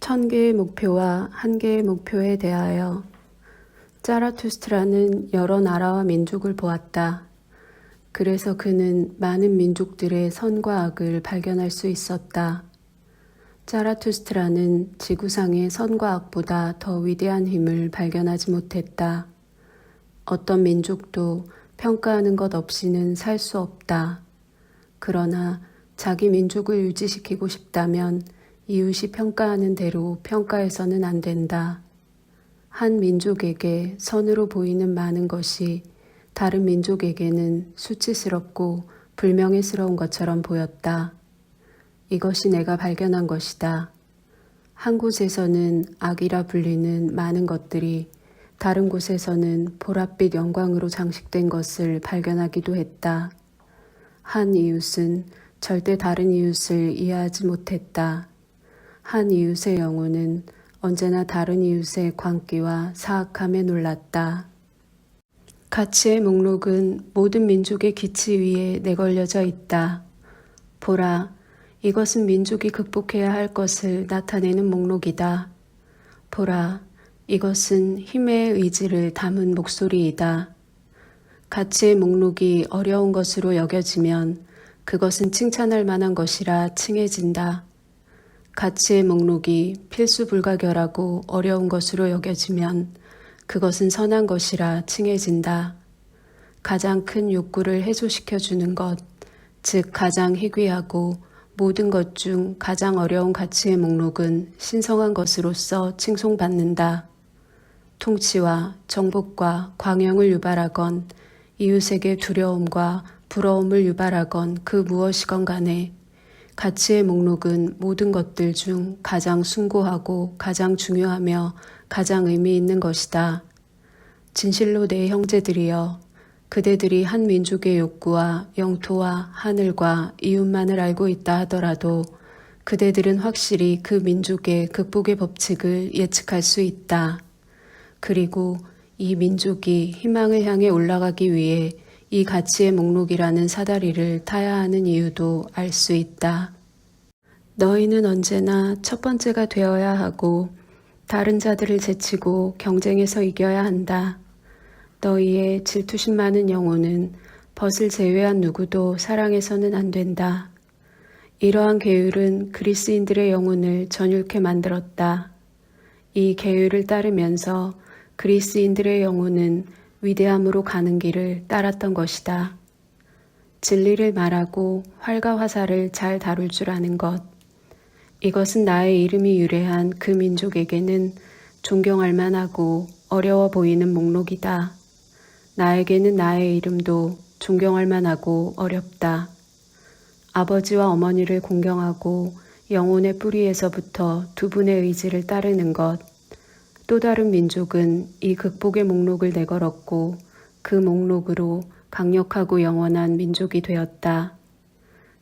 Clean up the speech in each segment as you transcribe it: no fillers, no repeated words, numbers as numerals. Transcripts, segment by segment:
1000개의 목표와 1개의 목표에 대하여. 자라투스트라는 여러 나라와 민족을 보았다. 그래서 그는 많은 민족들의 선과 악을 발견할 수 있었다. 자라투스트라는 지구상의 선과 악보다 더 위대한 힘을 발견하지 못했다. 어떤 민족도 평가하는 것 없이는 살 수 없다. 그러나 자기 민족을 유지시키고 싶다면 이웃이 평가하는 대로 평가해서는 안 된다. 한 민족에게 선으로 보이는 많은 것이 다른 민족에게는 수치스럽고 불명예스러운 것처럼 보였다. 이것이 내가 발견한 것이다. 한 곳에서는 악이라 불리는 많은 것들이 다른 곳에서는 보랏빛 영광으로 장식된 것을 발견하기도 했다. 한 이웃은 절대 다른 이웃을 이해하지 못했다. 한 이웃의 영혼은 언제나 다른 이웃의 광기와 사악함에 놀랐다. 가치의 목록은 모든 민족의 기치 위에 내걸려져 있다. 보라, 이것은 민족이 극복해야 할 것을 나타내는 목록이다. 보라, 이것은 힘의 의지를 담은 목소리이다. 가치의 목록이 어려운 것으로 여겨지면 그것은 칭찬할 만한 것이라 칭해진다. 가치의 목록이 필수 불가결하고 어려운 것으로 여겨지면 그것은 선한 것이라 칭해진다. 가장 큰 욕구를 해소시켜주는 것, 즉 가장 희귀하고 모든 것 중 가장 어려운 가치의 목록은 신성한 것으로서 칭송받는다. 통치와 정복과 광영을 유발하건 이웃에게 두려움과 부러움을 유발하건 그 무엇이건 간에 가치의 목록은 모든 것들 중 가장 숭고하고 가장 중요하며 가장 의미 있는 것이다. 진실로 내 형제들이여, 그대들이 한 민족의 욕구와 영토와 하늘과 이웃만을 알고 있다 하더라도 그대들은 확실히 그 민족의 극복의 법칙을 예측할 수 있다. 그리고 이 민족이 희망을 향해 올라가기 위해 이 가치의 목록이라는 사다리를 타야 하는 이유도 알 수 있다. 너희는 언제나 첫 번째가 되어야 하고 다른 자들을 제치고 경쟁에서 이겨야 한다. 너희의 질투심 많은 영혼은 벗을 제외한 누구도 사랑해서는 안 된다. 이러한 계율은 그리스인들의 영혼을 전율케 만들었다. 이 계율을 따르면서 그리스인들의 영혼은 위대함으로 가는 길을 따랐던 것이다. 진리를 말하고 활과 화살을 잘 다룰 줄 아는 것. 이것은 나의 이름이 유래한 그 민족에게는 존경할 만하고 어려워 보이는 목록이다. 나에게는 나의 이름도 존경할 만하고 어렵다. 아버지와 어머니를 공경하고 영혼의 뿌리에서부터 두 분의 의지를 따르는 것. 또 다른 민족은 이 극복의 목록을 내걸었고 그 목록으로 강력하고 영원한 민족이 되었다.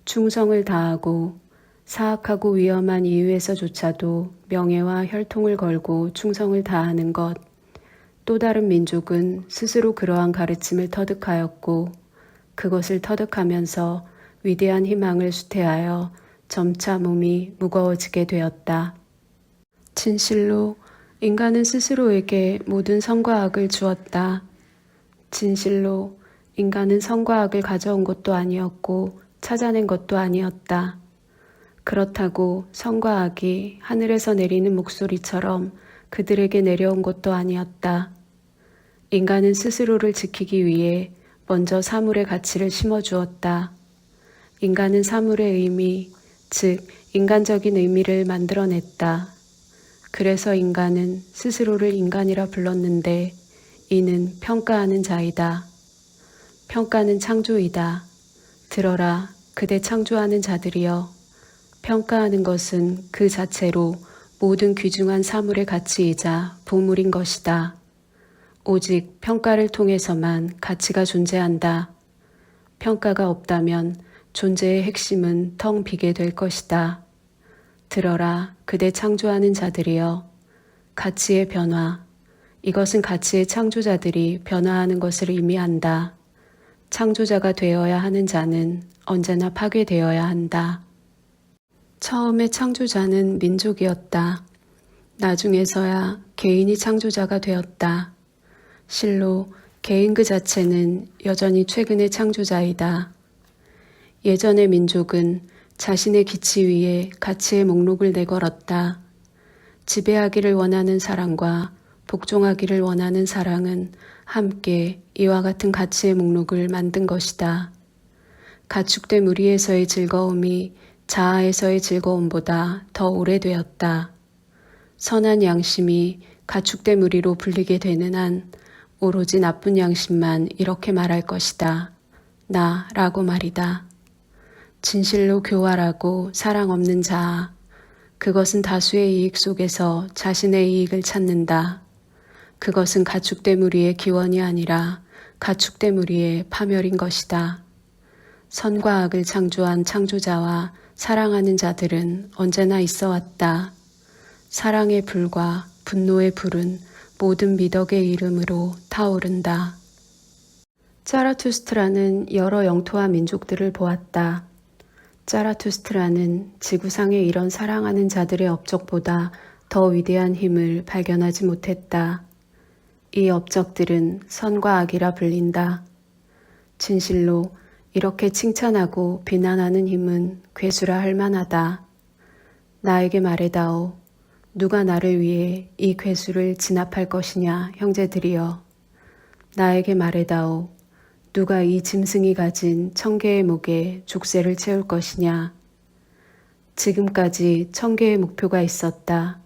충성을 다하고 사악하고 위험한 이유에서조차도 명예와 혈통을 걸고 충성을 다하는 것. 또 다른 민족은 스스로 그러한 가르침을 터득하였고 그것을 터득하면서 위대한 희망을 수태하여 점차 몸이 무거워지게 되었다. 진실로 인간은 스스로에게 모든 선과 악을 주었다. 진실로 인간은 선과 악을 가져온 것도 아니었고 찾아낸 것도 아니었다. 그렇다고 선과 악이 하늘에서 내리는 목소리처럼 그들에게 내려온 것도 아니었다. 인간은 스스로를 지키기 위해 먼저 사물의 가치를 심어주었다. 인간은 사물의 의미, 즉 인간적인 의미를 만들어냈다. 그래서 인간은 스스로를 인간이라 불렀는데 이는 평가하는 자이다. 평가는 창조이다. 들어라, 그대 창조하는 자들이여. 평가하는 것은 그 자체로 모든 귀중한 사물의 가치이자 보물인 것이다. 오직 평가를 통해서만 가치가 존재한다. 평가가 없다면 존재의 핵심은 텅 비게 될 것이다. 들어라, 그대 창조하는 자들이여. 가치의 변화. 이것은 가치의 창조자들이 변화하는 것을 의미한다. 창조자가 되어야 하는 자는 언제나 파괴되어야 한다. 처음에 창조자는 민족이었다. 나중에서야 개인이 창조자가 되었다. 실로 개인 그 자체는 여전히 최근의 창조자이다. 예전의 민족은 자신의 기치 위에 가치의 목록을 내걸었다. 지배하기를 원하는 사랑과 복종하기를 원하는 사랑은 함께 이와 같은 가치의 목록을 만든 것이다. 가축된 무리에서의 즐거움이 자아에서의 즐거움보다 더 오래되었다. 선한 양심이 가축된 무리로 불리게 되는 한 오로지 나쁜 양심만 이렇게 말할 것이다. 나라고 말이다. 진실로 교활하고 사랑 없는 자아. 그것은 다수의 이익 속에서 자신의 이익을 찾는다. 그것은 가축된 무리의 기원이 아니라 가축된 무리의 파멸인 것이다. 선과 악을 창조한 창조자와 사랑하는 자들은 언제나 있어 왔다. 사랑의 불과 분노의 불은 모든 미덕의 이름으로 타오른다. 자라투스트라는 여러 영토와 민족들을 보았다. 자라투스트라는 지구상의 이런 사랑하는 자들의 업적보다 더 위대한 힘을 발견하지 못했다. 이 업적들은 선과 악이라 불린다. 진실로 이렇게 칭찬하고 비난하는 힘은 괴수라 할 만하다. 나에게 말해다오. 누가 나를 위해 이 괴수를 진압할 것이냐, 형제들이여. 나에게 말해다오. 누가 이 짐승이 가진 1000개의 목에 족쇄를 채울 것이냐. 지금까지 1000개의 목표가 있었다.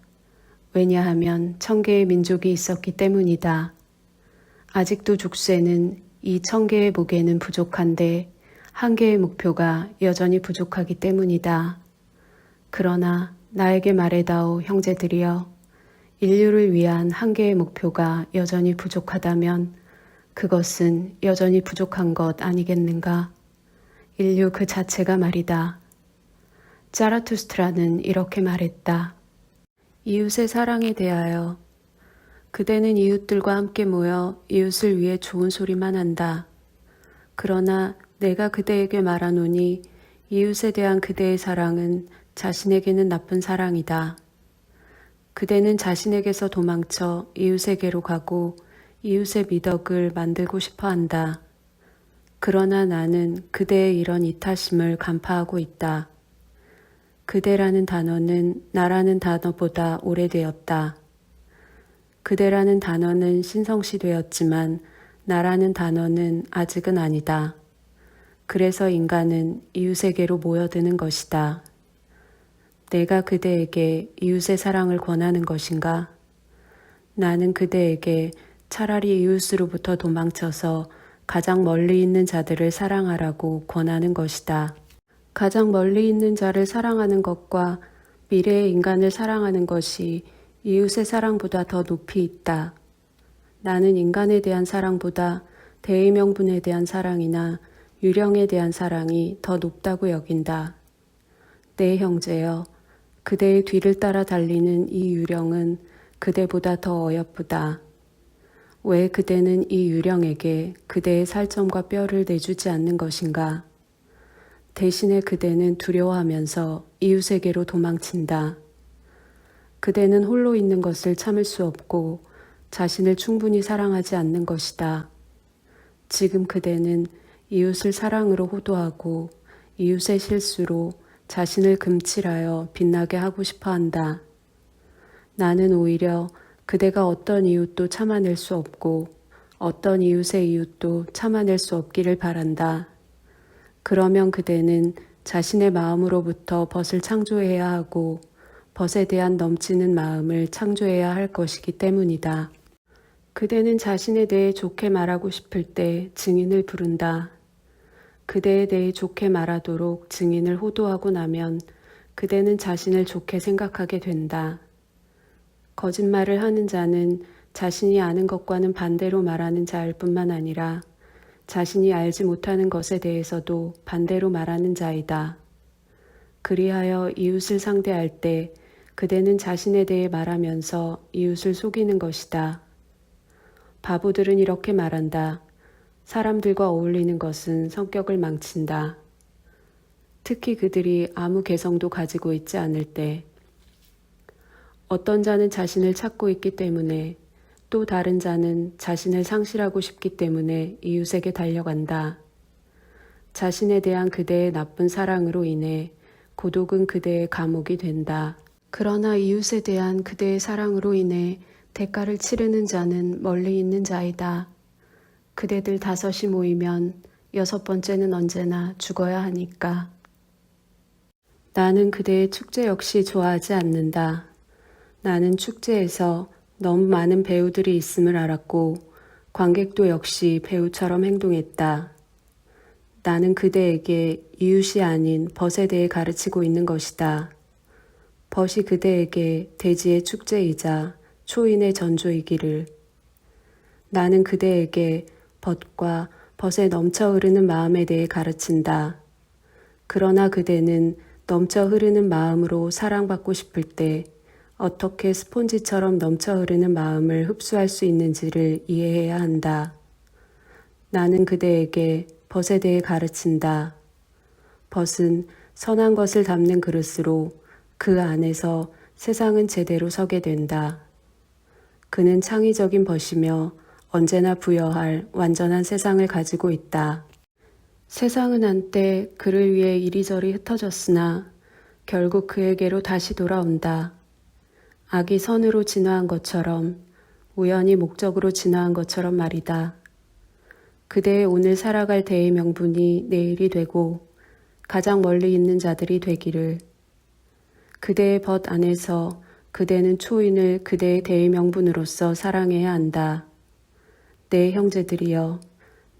왜냐하면 1000개의 민족이 있었기 때문이다. 아직도 족쇄는 이 1000개의 목에는 부족한데 1개의 목표가 여전히 부족하기 때문이다. 그러나 나에게 말해다오, 형제들이여. 인류를 위한 1개의 목표가 여전히 부족하다면 그것은 여전히 부족한 것 아니겠는가? 인류 그 자체가 말이다. 자라투스트라는 이렇게 말했다. 이웃의 사랑에 대하여 그대는 이웃들과 함께 모여 이웃을 위해 좋은 소리만 한다. 그러나 내가 그대에게 말하노니 이웃에 대한 그대의 사랑은 자신에게는 나쁜 사랑이다. 그대는 자신에게서 도망쳐 이웃에게로 가고 이웃의 미덕을 만들고 싶어 한다. 그러나 나는 그대의 이런 이타심을 간파하고 있다. 그대라는 단어는 나라는 단어보다 오래되었다. 그대라는 단어는 신성시되었지만 나라는 단어는 아직은 아니다. 그래서 인간은 이웃에게로 모여드는 것이다. 내가 그대에게 이웃의 사랑을 권하는 것인가? 나는 그대에게 차라리 이웃으로부터 도망쳐서 가장 멀리 있는 자들을 사랑하라고 권하는 것이다. 가장 멀리 있는 자를 사랑하는 것과 미래의 인간을 사랑하는 것이 이웃의 사랑보다 더 높이 있다. 나는 인간에 대한 사랑보다 대의명분에 대한 사랑이나 유령에 대한 사랑이 더 높다고 여긴다. 내 형제여, 그대의 뒤를 따라 달리는 이 유령은 그대보다 더 어여쁘다. 왜 그대는 이 유령에게 그대의 살점과 뼈를 내주지 않는 것인가? 대신에 그대는 두려워하면서 이웃에게로 도망친다. 그대는 홀로 있는 것을 참을 수 없고 자신을 충분히 사랑하지 않는 것이다. 지금 그대는 이웃을 사랑으로 호도하고 이웃의 실수로 자신을 금칠하여 빛나게 하고 싶어 한다. 나는 오히려 그대가 어떤 이웃도 참아낼 수 없고 어떤 이웃의 이웃도 참아낼 수 없기를 바란다. 그러면 그대는 자신의 마음으로부터 벗을 창조해야 하고 벗에 대한 넘치는 마음을 창조해야 할 것이기 때문이다. 그대는 자신에 대해 좋게 말하고 싶을 때 증인을 부른다. 그대에 대해 좋게 말하도록 증인을 호도하고 나면 그대는 자신을 좋게 생각하게 된다. 거짓말을 하는 자는 자신이 아는 것과는 반대로 말하는 자일 뿐만 아니라 자신이 알지 못하는 것에 대해서도 반대로 말하는 자이다. 그리하여 이웃을 상대할 때 그대는 자신에 대해 말하면서 이웃을 속이는 것이다. 바보들은 이렇게 말한다. 사람들과 어울리는 것은 성격을 망친다. 특히 그들이 아무 개성도 가지고 있지 않을 때. 어떤 자는 자신을 찾고 있기 때문에 또 다른 자는 자신을 상실하고 싶기 때문에 이웃에게 달려간다. 자신에 대한 그대의 나쁜 사랑으로 인해 고독은 그대의 감옥이 된다. 그러나 이웃에 대한 그대의 사랑으로 인해 대가를 치르는 자는 멀리 있는 자이다. 그대들 5이 모이면 6번째는 언제나 죽어야 하니까. 나는 그대의 축제 역시 좋아하지 않는다. 나는 축제에서 너무 많은 배우들이 있음을 알았고 관객도 역시 배우처럼 행동했다. 나는 그대에게 이웃이 아닌 벗에 대해 가르치고 있는 것이다. 벗이 그대에게 대지의 축제이자 초인의 전조이기를. 나는 그대에게 벗과 벗에 넘쳐 흐르는 마음에 대해 가르친다. 그러나 그대는 넘쳐 흐르는 마음으로 사랑받고 싶을 때 어떻게 스폰지처럼 넘쳐 흐르는 마음을 흡수할 수 있는지를 이해해야 한다. 나는 그대에게 벗에 대해 가르친다. 벗은 선한 것을 담는 그릇으로 그 안에서 세상은 제대로 서게 된다. 그는 창의적인 벗이며 언제나 부여할 완전한 세상을 가지고 있다. 세상은 한때 그를 위해 이리저리 흩어졌으나 결국 그에게로 다시 돌아온다. 악이 선으로 진화한 것처럼, 우연히 목적으로 진화한 것처럼 말이다. 그대의 오늘 살아갈 대의 명분이 내일이 되고 가장 멀리 있는 자들이 되기를. 그대의 벗 안에서 그대는 초인을 그대의 대의 명분으로서 사랑해야 한다. 내 형제들이여,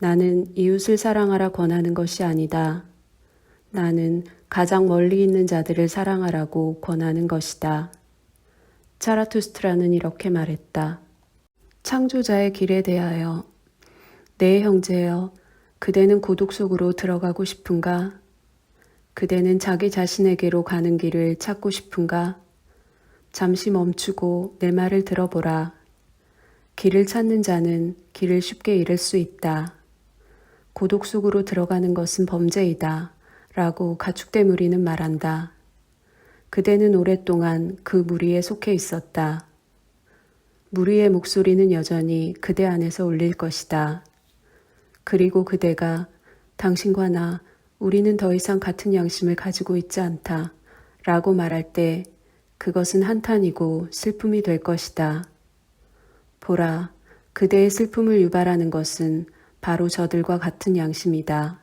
나는 이웃을 사랑하라 권하는 것이 아니다. 나는 가장 멀리 있는 자들을 사랑하라고 권하는 것이다. 자라투스트라는 이렇게 말했다. 창조자의 길에 대하여. 내 형제여, 그대는 고독 속으로 들어가고 싶은가? 그대는 자기 자신에게로 가는 길을 찾고 싶은가? 잠시 멈추고 내 말을 들어보라. 길을 찾는 자는 길을 쉽게 잃을 수 있다. 고독 속으로 들어가는 것은 범죄이다. 라고 가축대 무리는 말한다. 그대는 오랫동안 그 무리에 속해 있었다. 무리의 목소리는 여전히 그대 안에서 울릴 것이다. 그리고 그대가 당신과 나, 우리는 더 이상 같은 양심을 가지고 있지 않다. 라고 말할 때 그것은 한탄이고 슬픔이 될 것이다. 보라, 그대의 슬픔을 유발하는 것은 바로 저들과 같은 양심이다.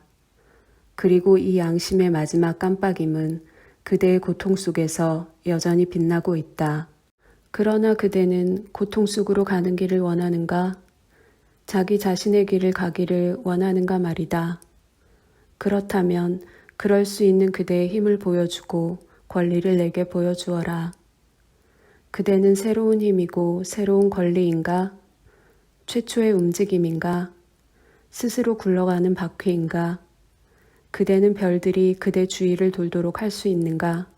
그리고 이 양심의 마지막 깜빡임은 그대의 고통 속에서 여전히 빛나고 있다. 그러나 그대는 고통 속으로 가는 길을 원하는가? 자기 자신의 길을 가기를 원하는가 말이다. 그렇다면 그럴 수 있는 그대의 힘을 보여주고 권리를 내게 보여주어라. 그대는 새로운 힘이고 새로운 권리인가? 최초의 움직임인가? 스스로 굴러가는 바퀴인가? 그대는 별들이 그대 주위를 돌도록 할 수 있는가?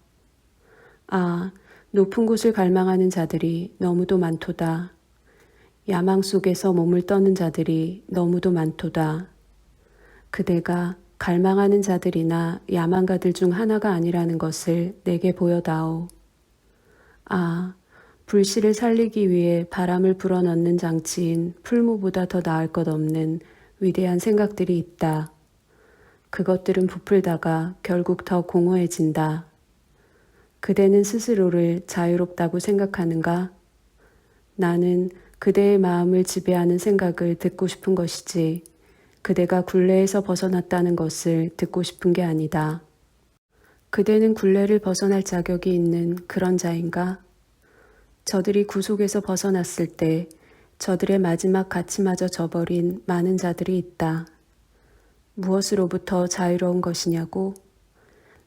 아, 높은 곳을 갈망하는 자들이 너무도 많도다. 야망 속에서 몸을 떠는 자들이 너무도 많도다. 그대가 갈망하는 자들이나 야망가들 중 하나가 아니라는 것을 내게 보여다오. 아, 불씨를 살리기 위해 바람을 불어넣는 장치인 풀무보다 더 나을 것 없는 위대한 생각들이 있다. 그것들은 부풀다가 결국 더 공허해진다. 그대는 스스로를 자유롭다고 생각하는가? 나는 그대의 마음을 지배하는 생각을 듣고 싶은 것이지 그대가 굴레에서 벗어났다는 것을 듣고 싶은 게 아니다. 그대는 굴레를 벗어날 자격이 있는 그런 자인가? 저들이 구속에서 벗어났을 때 저들의 마지막 가치마저 저버린 많은 자들이 있다. 무엇으로부터 자유로운 것이냐고?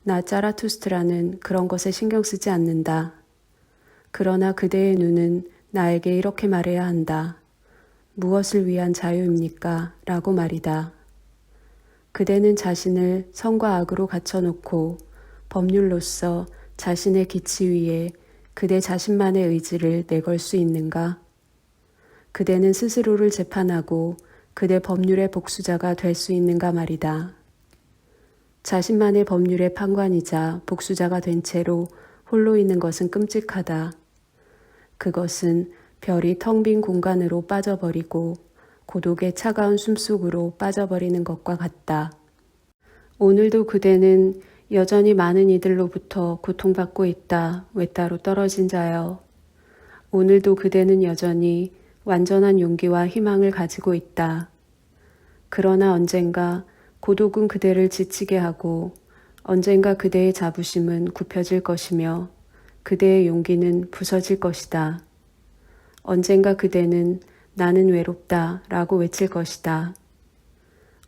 나 자라투스트라는 그런 것에 신경 쓰지 않는다. 그러나 그대의 눈은 나에게 이렇게 말해야 한다. 무엇을 위한 자유입니까? 라고 말이다. 그대는 자신을 선과 악으로 갖춰놓고 법률로서 자신의 기치 위에 그대 자신만의 의지를 내걸 수 있는가? 그대는 스스로를 재판하고 그대 법률의 복수자가 될 수 있는가 말이다. 자신만의 법률의 판관이자 복수자가 된 채로 홀로 있는 것은 끔찍하다. 그것은 별이 텅 빈 공간으로 빠져버리고 고독의 차가운 숨속으로 빠져버리는 것과 같다. 오늘도 그대는 여전히 많은 이들로부터 고통받고 있다. 외따로 떨어진 자여. 오늘도 그대는 여전히 완전한 용기와 희망을 가지고 있다. 그러나 언젠가 고독은 그대를 지치게 하고 언젠가 그대의 자부심은 굽혀질 것이며 그대의 용기는 부서질 것이다. 언젠가 그대는 나는 외롭다 라고 외칠 것이다.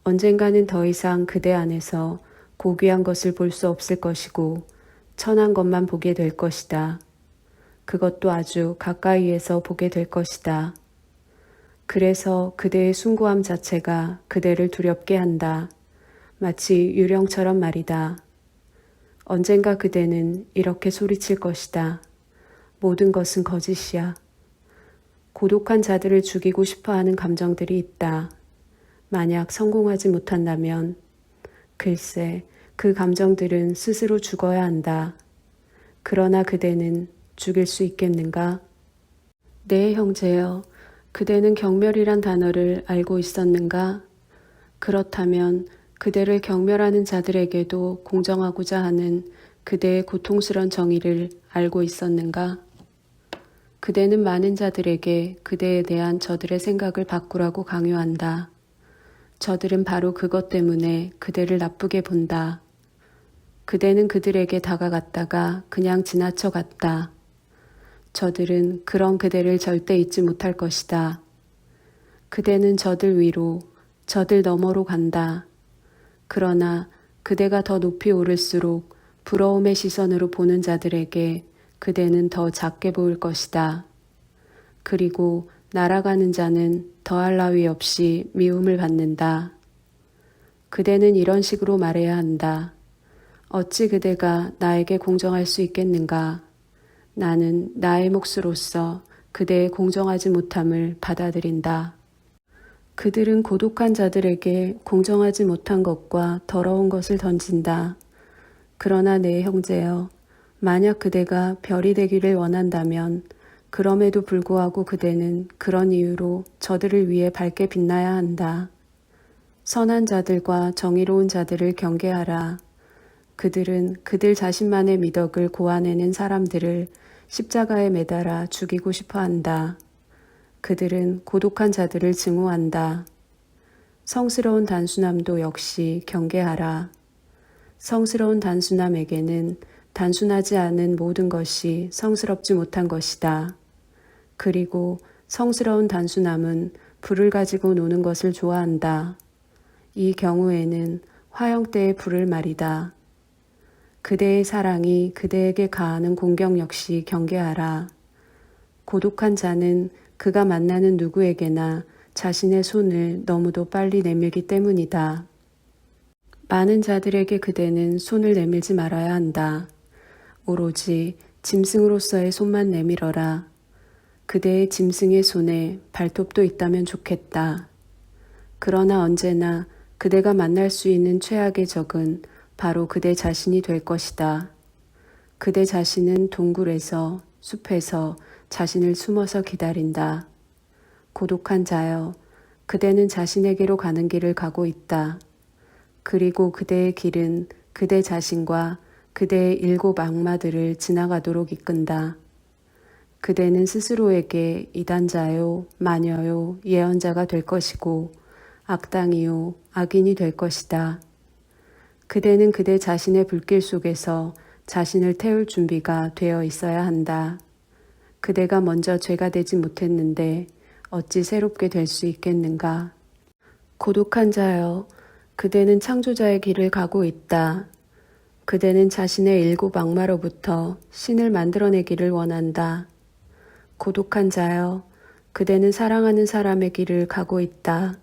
언젠가는 더 이상 그대 안에서 고귀한 것을 볼 수 없을 것이고 천한 것만 보게 될 것이다. 그것도 아주 가까이에서 보게 될 것이다. 그래서 그대의 숭고함 자체가 그대를 두렵게 한다. 마치 유령처럼 말이다. 언젠가 그대는 이렇게 소리칠 것이다. 모든 것은 거짓이야. 고독한 자들을 죽이고 싶어하는 감정들이 있다. 만약 성공하지 못한다면 글쎄 그 감정들은 스스로 죽어야 한다. 그러나 그대는 죽일 수 있겠는가? 네, 형제여. 그대는 경멸이란 단어를 알고 있었는가? 그렇다면 그대를 경멸하는 자들에게도 공정하고자 하는 그대의 고통스런 정의를 알고 있었는가? 그대는 많은 자들에게 그대에 대한 저들의 생각을 바꾸라고 강요한다. 저들은 바로 그것 때문에 그대를 나쁘게 본다. 그대는 그들에게 다가갔다가 그냥 지나쳐 갔다. 저들은 그런 그대를 절대 잊지 못할 것이다. 그대는 저들 위로, 저들 너머로 간다. 그러나 그대가 더 높이 오를수록 부러움의 시선으로 보는 자들에게 그대는 더 작게 보일 것이다. 그리고 날아가는 자는 더할 나위 없이 미움을 받는다. 그대는 이런 식으로 말해야 한다. 어찌 그대가 나에게 공정할 수 있겠는가? 나는 나의 몫으로서 그대의 공정하지 못함을 받아들인다. 그들은 고독한 자들에게 공정하지 못한 것과 더러운 것을 던진다. 그러나 내 형제여, 만약 그대가 별이 되기를 원한다면 그럼에도 불구하고 그대는 그런 이유로 저들을 위해 밝게 빛나야 한다. 선한 자들과 정의로운 자들을 경계하라. 그들은 그들 자신만의 미덕을 고아내는 사람들을 십자가에 매달아 죽이고 싶어 한다. 그들은 고독한 자들을 증오한다. 성스러운 단순함도 역시 경계하라. 성스러운 단순함에게는 단순하지 않은 모든 것이 성스럽지 못한 것이다. 그리고 성스러운 단순함은 불을 가지고 노는 것을 좋아한다. 이 경우에는 화형대의 불을 말이다. 그대의 사랑이 그대에게 가하는 공격 역시 경계하라. 고독한 자는 그가 만나는 누구에게나 자신의 손을 너무도 빨리 내밀기 때문이다. 많은 자들에게 그대는 손을 내밀지 말아야 한다. 오로지 짐승으로서의 손만 내밀어라. 그대의 짐승의 손에 발톱도 있다면 좋겠다. 그러나 언제나 그대가 만날 수 있는 최악의 적은 바로 그대 자신이 될 것이다. 그대 자신은 동굴에서, 숲에서 자신을 숨어서 기다린다. 고독한 자여, 그대는 자신에게로 가는 길을 가고 있다. 그리고 그대의 길은 그대 자신과 그대의 7 악마들을 지나가도록 이끈다. 그대는 스스로에게 이단자요, 마녀요, 예언자가 될 것이고 악당이요, 악인이 될 것이다. 그대는 그대 자신의 불길 속에서 자신을 태울 준비가 되어 있어야 한다. 그대가 먼저 죄가 되지 못했는데 어찌 새롭게 될 수 있겠는가? 고독한 자여, 그대는 창조자의 길을 가고 있다. 그대는 자신의 7 악마로부터 신을 만들어내기를 원한다. 고독한 자여, 그대는 사랑하는 사람의 길을 가고 있다.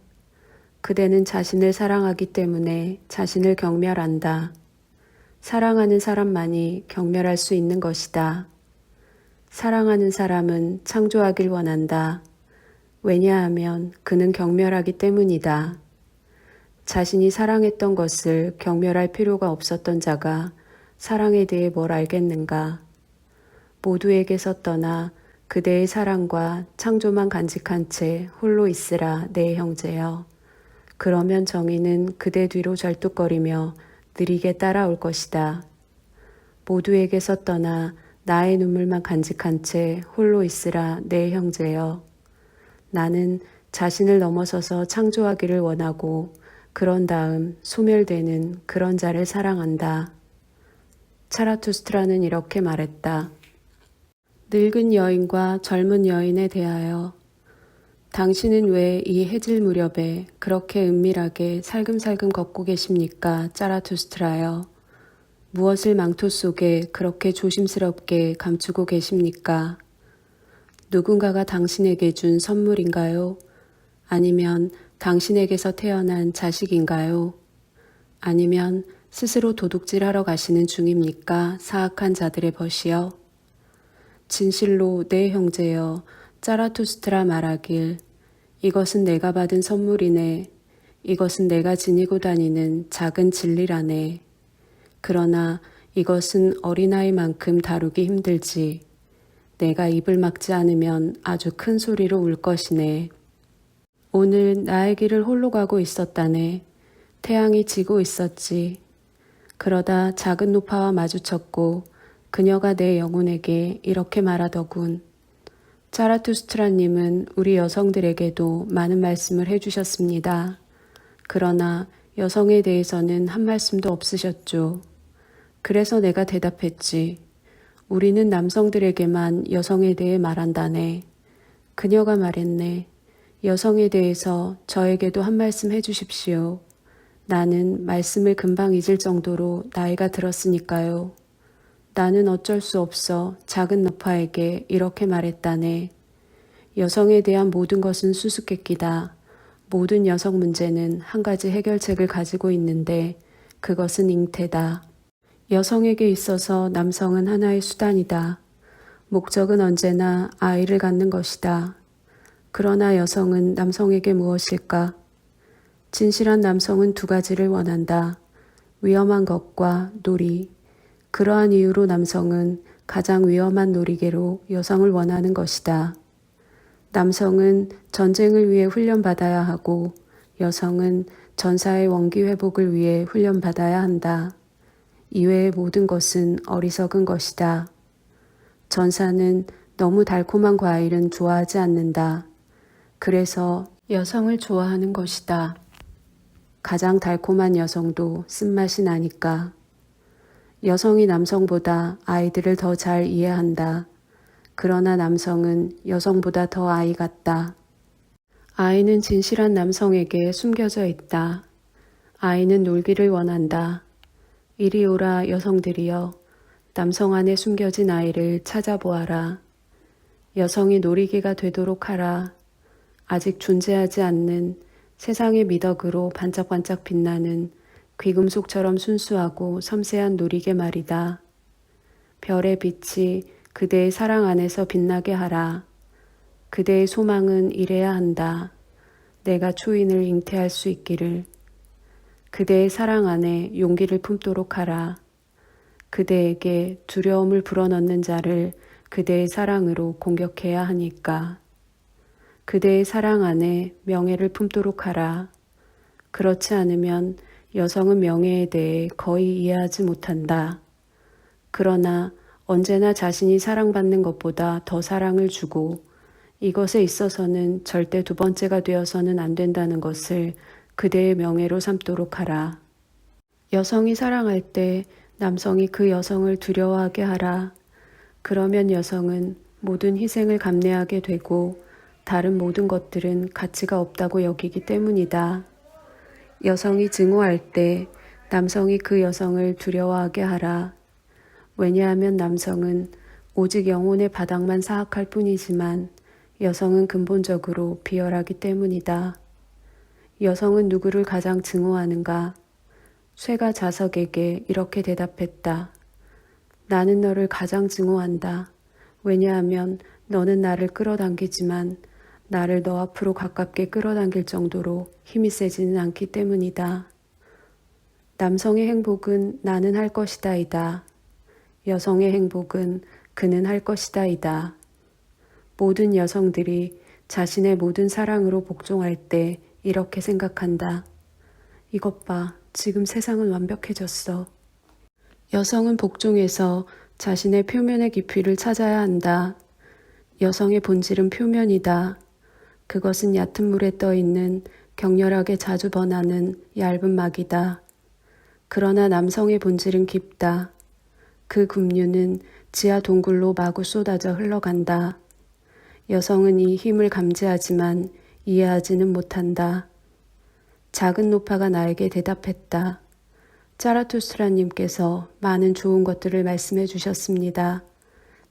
그대는 자신을 사랑하기 때문에 자신을 경멸한다. 사랑하는 사람만이 경멸할 수 있는 것이다. 사랑하는 사람은 창조하길 원한다. 왜냐하면 그는 경멸하기 때문이다. 자신이 사랑했던 것을 경멸할 필요가 없었던 자가 사랑에 대해 뭘 알겠는가? 모두에게서 떠나 그대의 사랑과 창조만 간직한 채 홀로 있으라 내 형제여. 그러면 정의는 그대 뒤로 절뚝거리며 느리게 따라올 것이다. 모두에게서 떠나 나의 눈물만 간직한 채 홀로 있으라 내 형제여. 나는 자신을 넘어서서 창조하기를 원하고 그런 다음 소멸되는 그런 자를 사랑한다. 차라투스트라는 이렇게 말했다. 늙은 여인과 젊은 여인에 대하여 당신은 왜 이 해질 무렵에 그렇게 은밀하게 살금살금 걷고 계십니까? 짜라투스트라여. 무엇을 망토 속에 그렇게 조심스럽게 감추고 계십니까? 누군가가 당신에게 준 선물인가요? 아니면 당신에게서 태어난 자식인가요? 아니면 스스로 도둑질하러 가시는 중입니까? 사악한 자들의 벗이여. 진실로 내 형제여, 짜라투스트라 말하길 이것은 내가 받은 선물이네. 이것은 내가 지니고 다니는 작은 진리라네. 그러나 이것은 어린아이만큼 다루기 힘들지. 내가 입을 막지 않으면 아주 큰 소리로 울 것이네. 오늘 나의 길을 홀로 가고 있었다네. 태양이 지고 있었지. 그러다 작은 노파와 마주쳤고 그녀가 내 영혼에게 이렇게 말하더군. 짜라투스트라님은 우리 여성들에게도 많은 말씀을 해주셨습니다. 그러나 여성에 대해서는 한 말씀도 없으셨죠. 그래서 내가 대답했지. 우리는 남성들에게만 여성에 대해 말한다네. 그녀가 말했네. 여성에 대해서 저에게도 한 말씀 해주십시오. 나는 말씀을 금방 잊을 정도로 나이가 들었으니까요. 나는 어쩔 수 없어 작은 노파에게 이렇게 말했다네. 여성에 대한 모든 것은 수수께끼다. 모든 여성 문제는 한 가지 해결책을 가지고 있는데 그것은 잉태다. 여성에게 있어서 남성은 하나의 수단이다. 목적은 언제나 아이를 갖는 것이다. 그러나 여성은 남성에게 무엇일까? 진실한 남성은 두 가지를 원한다. 위험한 것과 놀이. 그러한 이유로 남성은 가장 위험한 놀이개로 여성을 원하는 것이다. 남성은 전쟁을 위해 훈련받아야 하고 여성은 전사의 원기 회복을 위해 훈련받아야 한다. 이외의 모든 것은 어리석은 것이다. 전사는 너무 달콤한 과일은 좋아하지 않는다. 그래서 여성을 좋아하는 것이다. 가장 달콤한 여성도 쓴맛이 나니까. 여성이 남성보다 아이들을 더 잘 이해한다. 그러나 남성은 여성보다 더 아이 같다. 아이는 진실한 남성에게 숨겨져 있다. 아이는 놀기를 원한다. 이리 오라 여성들이여. 남성 안에 숨겨진 아이를 찾아보아라. 여성이 놀이개가 되도록 하라. 아직 존재하지 않는 세상의 미덕으로 반짝반짝 빛나는 귀금속처럼 순수하고 섬세한 놀이개 말이다. 별의 빛이 그대의 사랑 안에서 빛나게 하라. 그대의 소망은 이래야 한다. 내가 초인을 잉태할 수 있기를. 그대의 사랑 안에 용기를 품도록 하라. 그대에게 두려움을 불어넣는 자를 그대의 사랑으로 공격해야 하니까. 그대의 사랑 안에 명예를 품도록 하라. 그렇지 않으면 여성은 명예에 대해 거의 이해하지 못한다. 그러나 언제나 자신이 사랑받는 것보다 더 사랑을 주고 이것에 있어서는 절대 두 번째가 되어서는 안 된다는 것을 그대의 명예로 삼도록 하라. 여성이 사랑할 때 남성이 그 여성을 두려워하게 하라. 그러면 여성은 모든 희생을 감내하게 되고 다른 모든 것들은 가치가 없다고 여기기 때문이다. 여성이 증오할 때 남성이 그 여성을 두려워하게 하라. 왜냐하면 남성은 오직 영혼의 바닥만 사악할 뿐이지만 여성은 근본적으로 비열하기 때문이다. 여성은 누구를 가장 증오하는가? 쇠가 자석에게 이렇게 대답했다. 나는 너를 가장 증오한다. 왜냐하면 너는 나를 끌어당기지만 나를 너 앞으로 가깝게 끌어당길 정도로 힘이 세지는 않기 때문이다. 남성의 행복은 나는 할 것이다이다. 여성의 행복은 그는 할 것이다이다. 모든 여성들이 자신의 모든 사랑으로 복종할 때 이렇게 생각한다. 이것 봐, 지금 세상은 완벽해졌어. 여성은 복종에서 자신의 표면의 깊이를 찾아야 한다. 여성의 본질은 표면이다. 그것은 얕은 물에 떠 있는 격렬하게 자주 번하는 얇은 막이다. 그러나 남성의 본질은 깊다. 그 급류는 지하 동굴로 마구 쏟아져 흘러간다. 여성은 이 힘을 감지하지만 이해하지는 못한다. 작은 노파가 나에게 대답했다. 자라투스트라님께서 많은 좋은 것들을 말씀해 주셨습니다.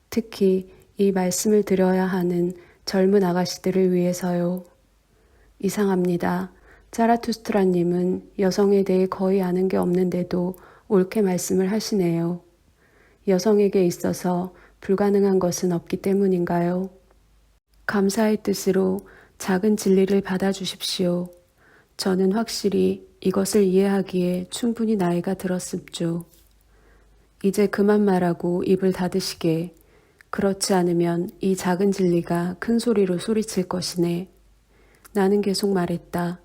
특히 이 말씀을 들어야 하는 젊은 아가씨들을 위해서요. 이상합니다. 자라투스트라님은 여성에 대해 거의 아는 게 없는데도 옳게 말씀을 하시네요. 여성에게 있어서 불가능한 것은 없기 때문인가요? 감사의 뜻으로 작은 진리를 받아주십시오. 저는 확실히 이것을 이해하기에 충분히 나이가 들었습죠. 이제 그만 말하고 입을 닫으시게. 그렇지 않으면 이 작은 진리가 큰 소리로 소리칠 것이네. 나는 계속 말했다.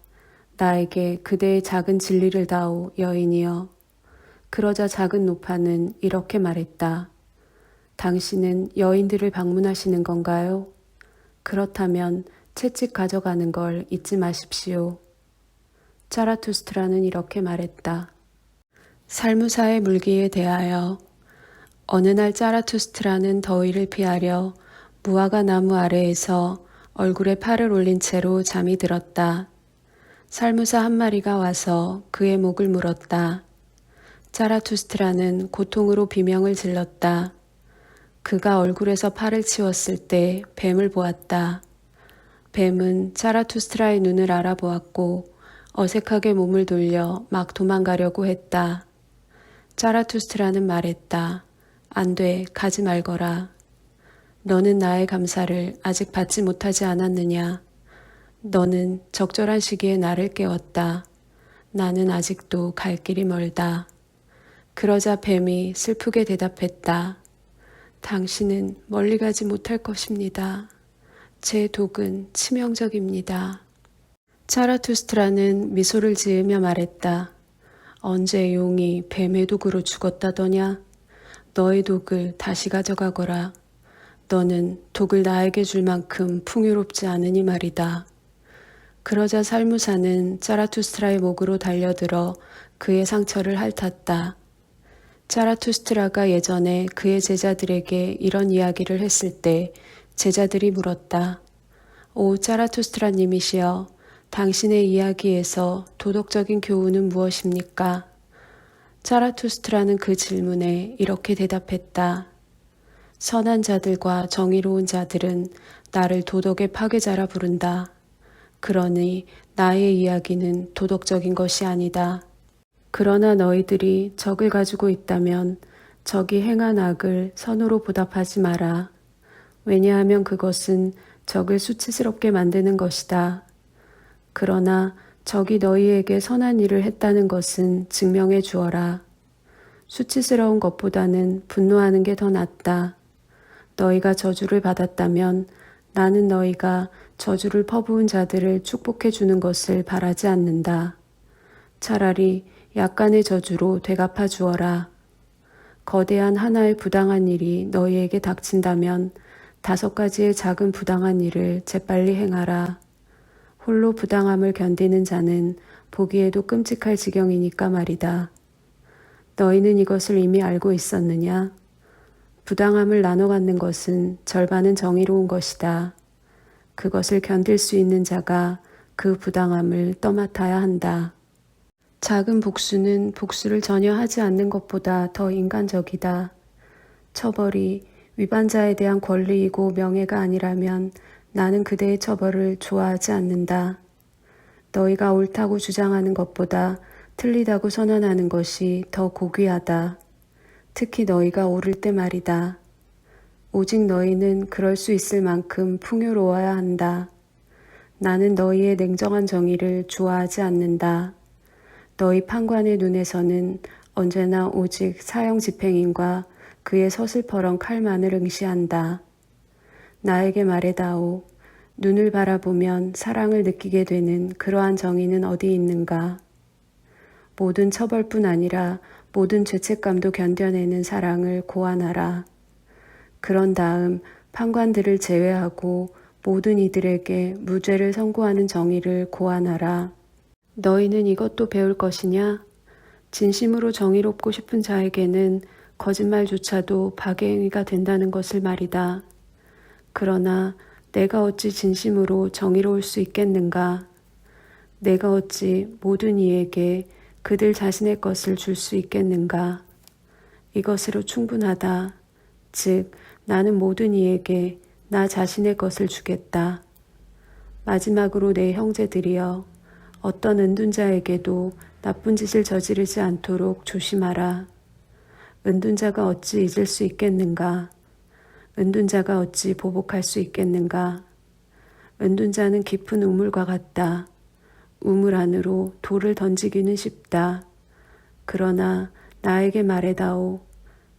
나에게 그대의 작은 진리를 다오, 여인이여. 그러자 작은 노파는 이렇게 말했다. 당신은 여인들을 방문하시는 건가요? 그렇다면 채찍 가져가는 걸 잊지 마십시오. 자라투스트라는 이렇게 말했다. 살무사의 물기에 대하여 어느 날 자라투스트라는 더위를 피하려 무화과 나무 아래에서 얼굴에 팔을 올린 채로 잠이 들었다. 살무사 한 마리가 와서 그의 목을 물었다. 자라투스트라는 고통으로 비명을 질렀다. 그가 얼굴에서 팔을 치웠을 때 뱀을 보았다. 뱀은 자라투스트라의 눈을 알아보았고 어색하게 몸을 돌려 막 도망가려고 했다. 자라투스트라는 말했다. 안 돼, 가지 말거라. 너는 나의 감사를 아직 받지 못하지 않았느냐? 너는 적절한 시기에 나를 깨웠다. 나는 아직도 갈 길이 멀다. 그러자 뱀이 슬프게 대답했다. 당신은 멀리 가지 못할 것입니다. 제 독은 치명적입니다. 자라투스트라는 미소를 지으며 말했다. 언제 용이 뱀의 독으로 죽었다더냐? 너의 독을 다시 가져가거라. 너는 독을 나에게 줄 만큼 풍요롭지 않으니 말이다. 그러자 살무사는 자라투스트라의 목으로 달려들어 그의 상처를 핥았다. 자라투스트라가 예전에 그의 제자들에게 이런 이야기를 했을 때 제자들이 물었다. 오 자라투스트라님이시여, 당신의 이야기에서 도덕적인 교훈은 무엇입니까? 자라투스트라는 그 질문에 이렇게 대답했다. 선한 자들과 정의로운 자들은 나를 도덕의 파괴자라 부른다. 그러니 나의 이야기는 도덕적인 것이 아니다. 그러나 너희들이 적을 가지고 있다면 적이 행한 악을 선으로 보답하지 마라. 왜냐하면 그것은 적을 수치스럽게 만드는 것이다. 그러나 적이 너희에게 선한 일을 했다는 것은 증명해 주어라. 수치스러운 것보다는 분노하는 게 더 낫다. 너희가 저주를 받았다면 나는 너희가 저주를 퍼부은 자들을 축복해 주는 것을 바라지 않는다. 차라리 약간의 저주로 되갚아 주어라. 거대한 하나의 부당한 일이 너희에게 닥친다면 5가지의 작은 부당한 일을 재빨리 행하라. 홀로 부당함을 견디는 자는 보기에도 끔찍할 지경이니까 말이다. 너희는 이것을 이미 알고 있었느냐? 부당함을 나눠 갖는 것은 절반은 정의로운 것이다. 그것을 견딜 수 있는 자가 그 부당함을 떠맡아야 한다. 작은 복수는 복수를 전혀 하지 않는 것보다 더 인간적이다. 처벌이 위반자에 대한 권리이고 명예가 아니라면 나는 그대의 처벌을 좋아하지 않는다. 너희가 옳다고 주장하는 것보다 틀리다고 선언하는 것이 더 고귀하다. 특히 너희가 옳을 때 말이다. 오직 너희는 그럴 수 있을 만큼 풍요로워야 한다. 나는 너희의 냉정한 정의를 좋아하지 않는다. 너희 판관의 눈에서는 언제나 오직 사형 집행인과 그의 서슬퍼런 칼만을 응시한다. 나에게 말해다오. 눈을 바라보면 사랑을 느끼게 되는 그러한 정의는 어디 있는가? 모든 처벌뿐 아니라 모든 죄책감도 견뎌내는 사랑을 고안하라. 그런 다음 판관들을 제외하고 모든 이들에게 무죄를 선고하는 정의를 고안하라. 너희는 이것도 배울 것이냐? 진심으로 정의롭고 싶은 자에게는 거짓말조차도 박해행위가 된다는 것을 말이다. 그러나 내가 어찌 진심으로 정의로울 수 있겠는가? 내가 어찌 모든 이에게 그들 자신의 것을 줄 수 있겠는가? 이것으로 충분하다. 즉, 나는 모든 이에게 나 자신의 것을 주겠다. 마지막으로 내 형제들이여, 어떤 은둔 자에게도 나쁜 짓을 저지르지 않도록 조심하라. 은둔 자가 어찌 잊을 수 있겠는가? 은둔 자가 어찌 보복할 수 있겠는가? 은둔 자는 깊은 우물과 같다. 우물 안으로 돌을 던지기는 쉽다. 그러나 나에게 말해다오.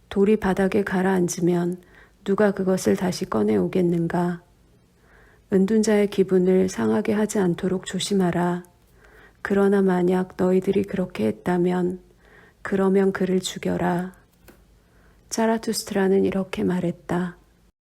돌이 바닥에 가라앉으면 누가 그것을 다시 꺼내오겠는가? 은둔 자의 기분을 상하게 하지 않도록 조심하라. 그러나 만약 너희들이 그렇게 했다면 그러면 그를 죽여라. 자라투스트라는 이렇게 말했다.